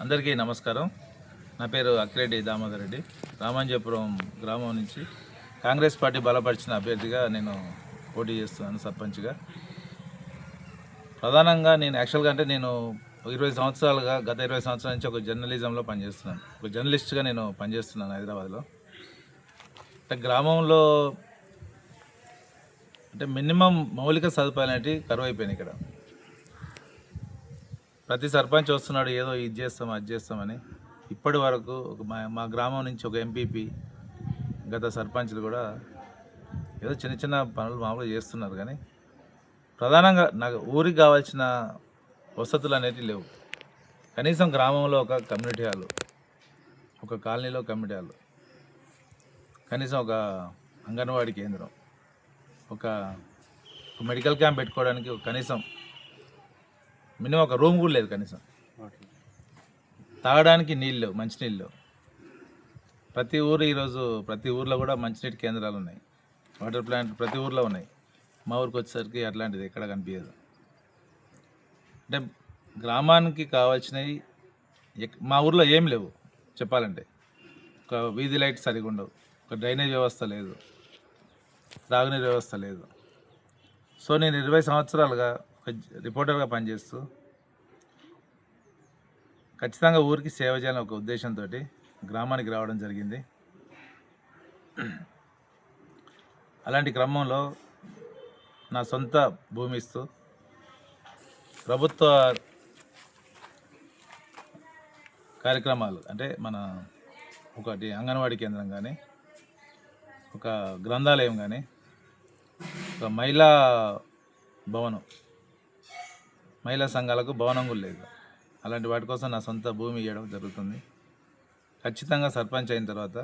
అందరికీ నమస్కారం. నా పేరు అక్కిరెడ్డి దామోదర్ రెడ్డి. రామాంజపురం గ్రామం నుంచి కాంగ్రెస్ పార్టీ బలపరిచిన అభ్యర్థిగా నేను పోటీ చేస్తున్నాను సర్పంచ్గా. ప్రధానంగా నేను యాక్చువల్గా నేను 20 సంవత్సరాలుగా గత 20 సంవత్సరాల నుంచి ఒక జర్నలిజంలో పనిచేస్తున్నాను. ఒక జర్నలిస్ట్గా నేను పనిచేస్తున్నాను హైదరాబాద్లో. గ్రామంలో మినిమం మౌలిక సదుపాయాలు అనేవి కరువు అయిపోయినాయి. ఇక్కడ ప్రతి సర్పంచ్ వస్తున్నాడు, ఏదో ఇది చేస్తాం అది చేస్తామని. ఇప్పటి వరకు మా గ్రామం నుంచి ఒక ఎంపీపీ, గత సర్పంచ్లు కూడా ఏదో చిన్న చిన్న పనులు మామూలుగా చేస్తున్నారు. కానీ ప్రధానంగా నాకు ఊరికి కావాల్సిన వసతులు అనేటివి లేవు. కనీసం గ్రామంలో ఒక కమ్యూనిటీ హాల్, ఒక కాలనీలో కమ్యూనిటీ హాల్, కనీసం ఒక అంగన్వాడీ కేంద్రం, ఒక మెడికల్ క్యాంప్ పెట్టుకోవడానికి కనీసం మినిమం ఒక రూమ్ కూడా లేదు. కనీసం తాగడానికి నీళ్ళు లేవు, మంచినీళ్ళు లేవు. ప్రతి ఊర్లో కూడా మంచినీటి కేంద్రాలు ఉన్నాయి, వాటర్ ప్లాంట్ ప్రతి ఊర్లో ఉన్నాయి. మా ఊరికి వచ్చేసరికి అట్లాంటిది ఎక్కడ కనిపించదు. గ్రామానికి కావాల్సినవి మా ఊర్లో ఏం లేవు చెప్పాలంటే. ఒక వీధి లైట్ సరిగా ఉండవు, ఒక డ్రైనేజ్ వ్యవస్థ లేదు, త్రాగునీరు వ్యవస్థ లేదు. సో నేను 20 సంవత్సరాలుగా ఒక రిపోర్టర్గా పనిచేస్తూ ఖచ్చితంగా ఊరికి సేవ చేయాలని ఒక ఉద్దేశంతో గ్రామానికి రావడం జరిగింది. అలాంటి క్రమంలో నా సొంత భూమి ఇస్తూ ప్రభుత్వ కార్యక్రమాలు మన ఒకటి అంగన్వాడీ కేంద్రం కానీ, ఒక గ్రంథాలయం కానీ, ఒక మహిళా భవనం, మహిళా సంఘాలకు భవనం కూడా లేదు. అలాంటి వాటి కోసం నా సొంత భూమి ఇవ్వడం జరుగుతుంది. ఖచ్చితంగా సర్పంచ్ అయిన తర్వాత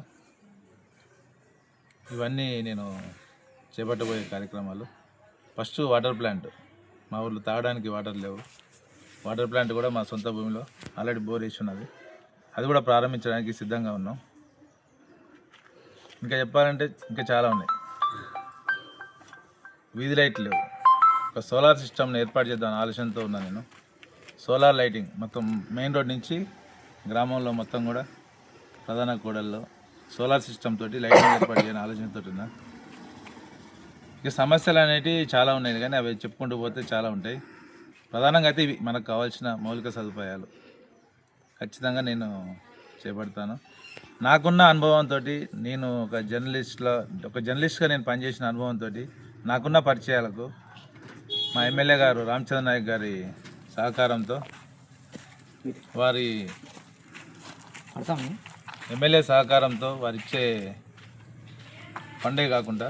ఇవన్నీ నేను చేపట్టబోయే కార్యక్రమాలు. ఫస్ట్ వాటర్ ప్లాంట్, మా ఊళ్ళో తాగడానికి వాటర్ లేవు. వాటర్ ప్లాంట్ కూడా మా సొంత భూమిలో ఆల్రెడీ బోర్ వేసి ఉన్నది, అది కూడా ప్రారంభించడానికి సిద్ధంగా ఉన్నాం. ఇంకా చెప్పాలంటే ఇంకా చాలా ఉన్నాయి. వీధి లైట్లు లేవు. ఒక సోలార్ సిస్టమ్ని ఏర్పాటు చేద్దామని ఆలోచనతో ఉన్నాను నేను. సోలార్ లైటింగ్ మొత్తం మెయిన్ రోడ్ నుంచి గ్రామంలో మొత్తం కూడా ప్రధాన కూడల్లో సోలార్ సిస్టమ్ తోటి లైటింగ్ ఏర్పాటు చేయాలని ఆలోచనతో ఉన్నా. ఇక సమస్యలు అనేవి చాలా ఉన్నాయి, కానీ అవి చెప్పుకుంటూ పోతే చాలా ఉంటాయి. ప్రధానంగా అయితే ఇవి మనకు కావాల్సిన మౌలిక సదుపాయాలు ఖచ్చితంగా నేను చేపడతాను. నాకున్న అనుభవంతో, నేను ఒక జర్నలిస్ట్గా నేను పనిచేసిన అనుభవంతో, నాకున్న పరిచయాలకు మా ఎమ్మెల్యే గారు రామచంద్ర నాయక్ గారి సహకారంతో, వారి ఎమ్మెల్యే సహకారంతో వారిచ్చే ఫండే కాకుండా